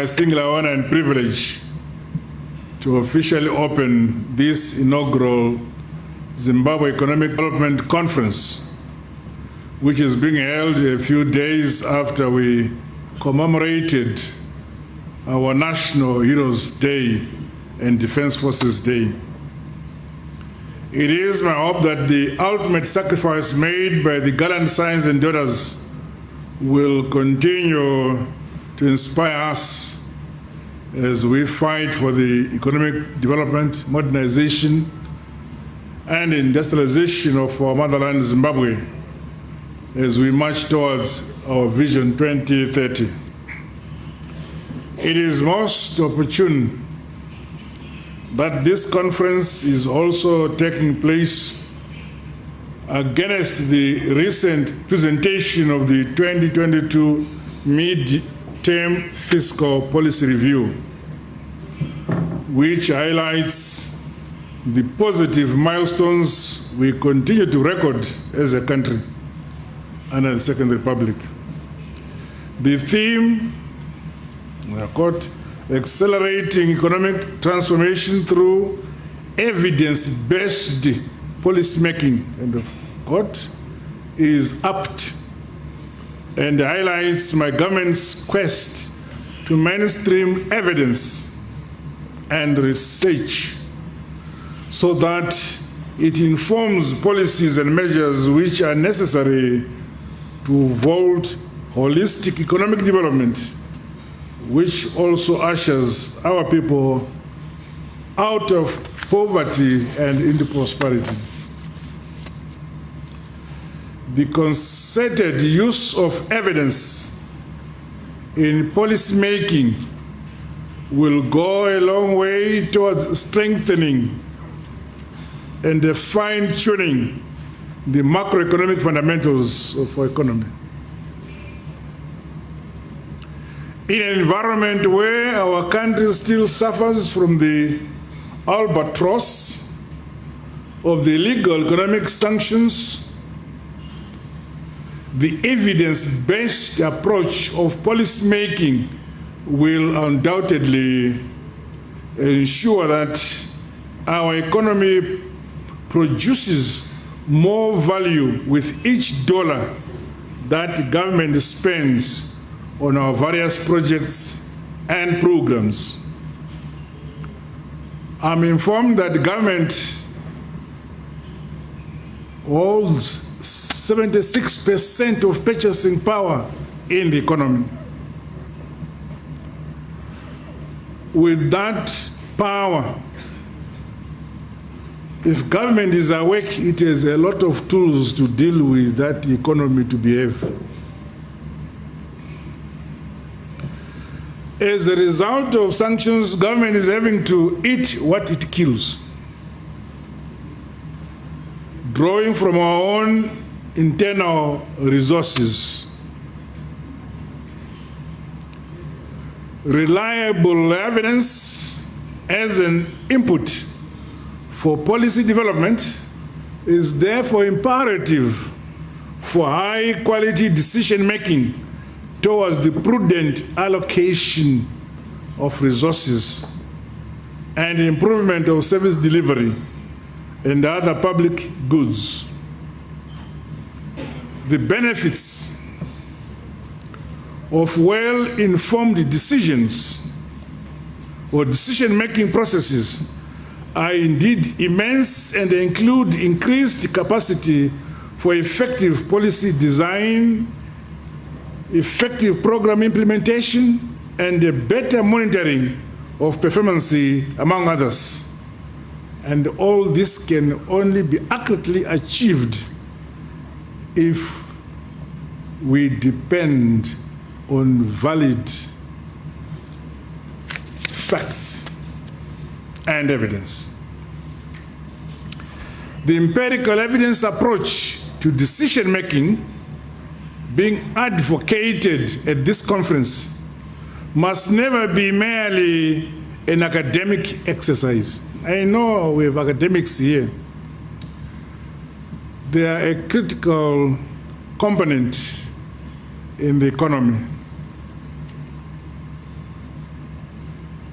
singular honor and privilege to officially open this inaugural Zimbabwe Economic Development Conference, which is being held a few days after we commemorated our National Heroes Day and Defense Forces Day. It is my hope that the ultimate sacrifice made by the gallant sons and daughters will continue to inspire us as we fight for the economic development, modernization, and industrialization of our motherland, Zimbabwe, as we march towards our Vision 2030. It is most opportune that this conference is also taking place against the recent presentation of the 2022 mid-term fiscal policy review, which highlights the positive milestones we continue to record as a country under the Second Republic. The theme, quote, accelerating economic transformation through evidence-based policymaking, end of quote, is apt and highlights my government's quest to mainstream evidence and research so that it informs policies and measures which are necessary to vault holistic economic development, which also ushers our people out of poverty and into prosperity. The concerted use of evidence in policy making will go a long way towards strengthening and fine-tuning the macroeconomic fundamentals of our economy. In an environment where our country still suffers from the albatross of the illegal economic sanctions, the evidence-based approach of policy making will undoubtedly ensure that our economy produces more value with each dollar that government spends on our various projects and programs. I'm informed that the government holds 76% of purchasing power in the economy. With that power, if government is awake, it has a lot of tools to deal with that economy to behave. As a result of sanctions, government is having to eat what it kills, drawing from our own internal resources. Reliable evidence as an input for policy development is therefore imperative for high-quality decision-making towards the prudent allocation of resources and improvement of service delivery and other public goods. The benefits of well-informed decisions or decision-making processes are indeed immense and include increased capacity for effective policy design, effective program implementation, and a better monitoring of performance, among others. And all this can only be accurately achieved if we depend on valid facts and evidence. The empirical evidence approach to decision-making being advocated at this conference must never be merely an academic exercise. I know we have academics here. They are a critical component in the economy.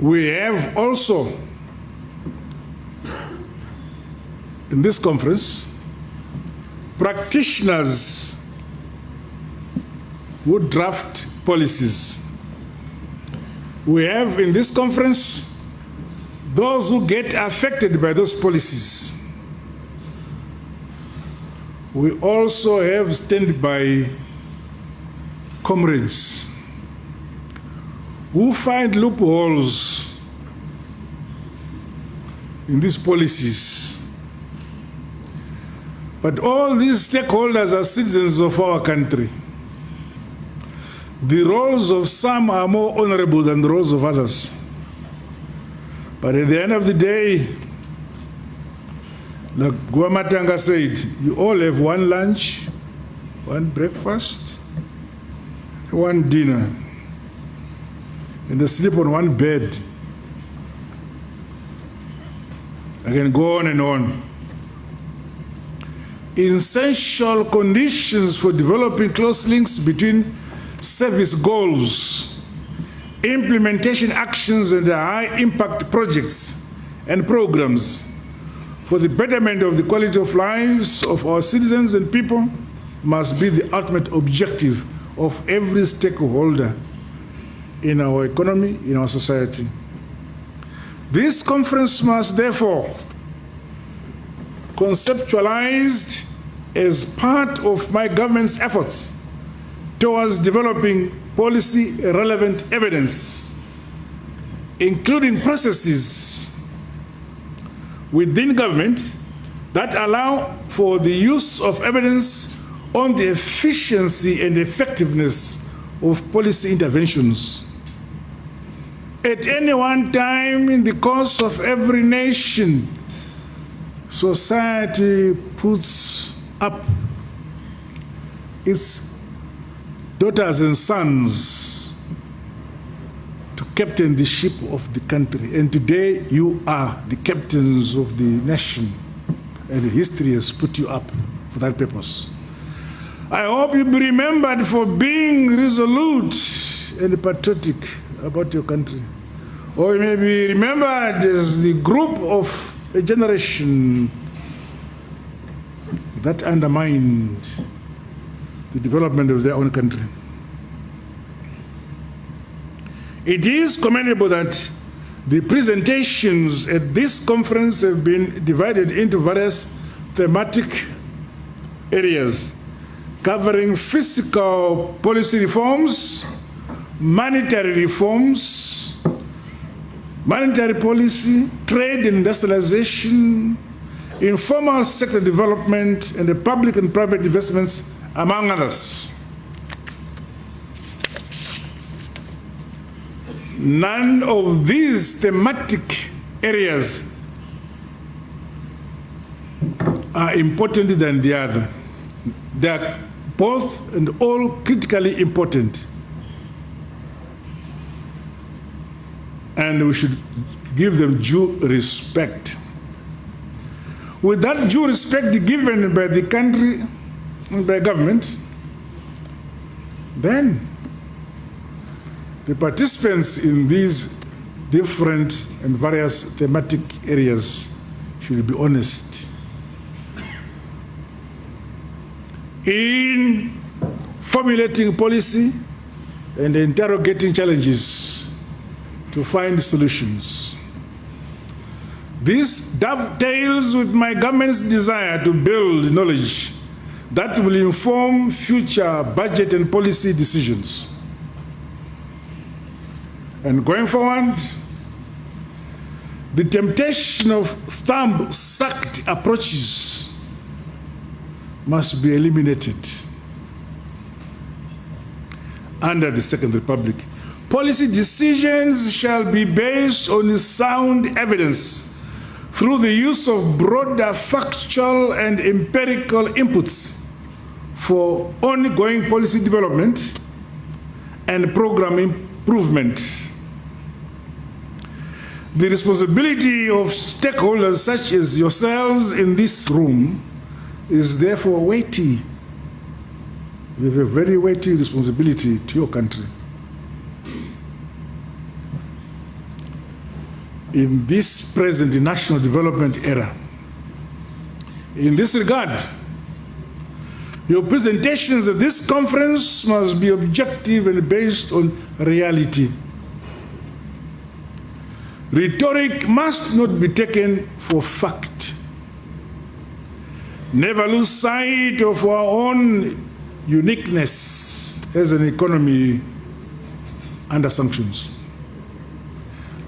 We have also, in this conference, practitioners who draft policies. We have in this conference those who get affected by those policies. We also have standby comrades who find loopholes in these policies. But all these stakeholders are citizens of our country. The roles of some are more honorable than the roles of others. But at the end of the day, like Guamatanga said, you all have one lunch, one breakfast, one dinner, and they sleep on one bed. I can go on and on. Essential conditions for developing close links between service goals, implementation actions, and high-impact projects and programs for the betterment of the quality of lives of our citizens and people must be the ultimate objective of every stakeholder in our economy, in our society. This conference must therefore conceptualized as part of my government's efforts towards developing policy-relevant evidence, including processes within government that allow for the use of evidence on the efficiency and effectiveness of policy interventions. At any one time in the course of every nation, society puts up its daughters and sons to captain the ship of the country. And today you are the captains of the nation, and history has put you up for that purpose. I hope you be remembered for being resolute and patriotic about your country. Or you may be remembered as the group of a generation that undermined the development of their own country. It is commendable that the presentations at this conference have been divided into various thematic areas covering fiscal policy reforms, monetary reforms, monetary policy, trade and industrialization, informal sector development, and the public and private investments, among others. None of these thematic areas are important than the other. They are both and all critically important. And we should give them due respect. With that due respect given by the country and by government, then the participants in these different and various thematic areas should be honest in formulating policy and interrogating challenges to find solutions. This dovetails with my government's desire to build knowledge that will inform future budget and policy decisions. And going forward, the temptation of thumb-sucked approaches must be eliminated under the Second Republic. Policy decisions shall be based on sound evidence through the use of broader factual and empirical inputs for ongoing policy development and program improvement. The responsibility of stakeholders such as yourselves in this room is therefore weighty. You have a very weighty responsibility to your country. in this present national development era. In this regard, your presentations at this conference must be objective and based on reality. Rhetoric must not be taken for fact. Never lose sight of our own uniqueness as an economy under sanctions.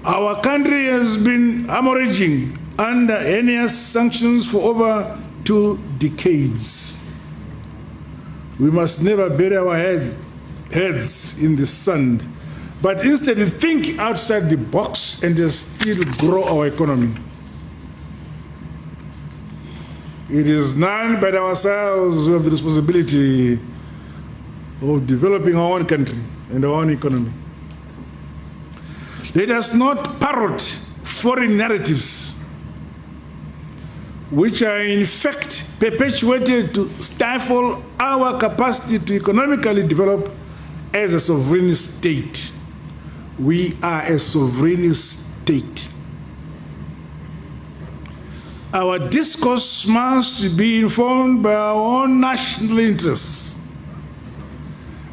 Our country has been hemorrhaging under heinous sanctions for over 2 decades. We must never bury our heads in the sand, but instead think outside the box and still grow our economy. It is none but ourselves who have the responsibility of developing our own country and our own economy. Let us not parrot foreign narratives, which are in fact perpetuated to stifle our capacity to economically develop as a sovereign state. We are a sovereign state. Our discourse must be informed by our own national interests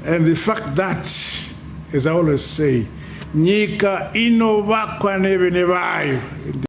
and the fact that, as I always say, nyika inovakwa nevene vayo.